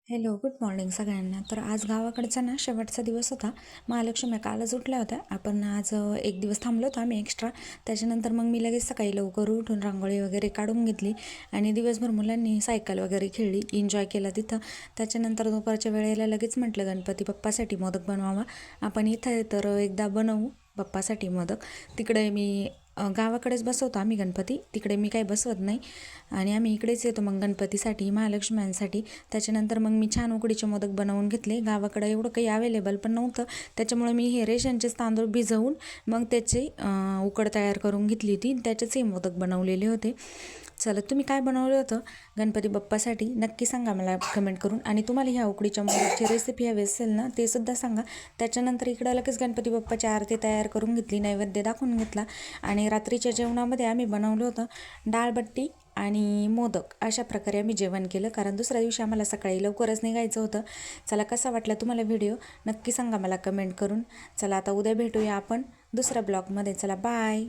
Hello, good morning सगळ्यांना. तर आज गावाकडचा ना शेवटचा दिवस होता. महालक्ष्मी कालच उठल्या होत्या. आपण आज एक दिवस थांबलो होतो आम्ही एक्स्ट्रा. त्याच्यानंतर मग मी लगेच सकाळी लवकर उठून रांगोळी वगैरे काढून घेतली आणि दिवसभर मुलांनी सायकल वगैरे खेळली, एन्जॉय केला तिथं. त्याच्यानंतर दुपारच्या वेळेला लगेच म्हटलं गणपती बाप्पासाठी मोदक बनवावा. आपण इथं तर एकदा बनवू बाप्पासाठी मोदक. तिकडे मी गावाकडेच बसवतो आम्ही गणपती, तिकडे मी काही बसवत नाही आणि आम्ही इकडेच येतो मग गणपतीसाठी, महालक्ष्म्यांसाठी. त्याच्यानंतर मग मी छान उकडीचे मोदक बनवून घेतले. गावाकडं एवढं काही अवेलेबल पण नव्हतं, त्याच्यामुळे मी हे रेशनचेच तांदूळ भिजवून मग त्याचे उकड तयार करून घेतली होती. त्याचेच हे मोदक बनवलेले होते. चला, तुम्ही काय बनवलं होतं गणपती बाप्पासाठी नक्की सांगा मला कमेंट करून. आणि तुम्हाला ह्या उकडीच्या मोदकची रेसिपी हवी असेल ना, ते सुद्धा सांगा. त्याच्यानंतर इकडं लगेच गणपती बाप्पाची आरती तयार करून घेतली, नैवेद्य दाखवून घेतला. आणि रात्रीच्या जेवणामध्ये आम्ही बनवलं होतं डाळबट्टी आणि मोदक. अशा प्रकारे आम्ही जेवण केलं, कारण दुसऱ्या दिवशी आम्हाला सकाळी लवकरच निघायचं होतं. चला, कसा वाटला तुम्हाला व्हिडिओ नक्की सांगा मला कमेंट करून. चला, आता उद्या भेटूया आपण दुसऱ्या ब्लॉगमध्ये. चला, बाय.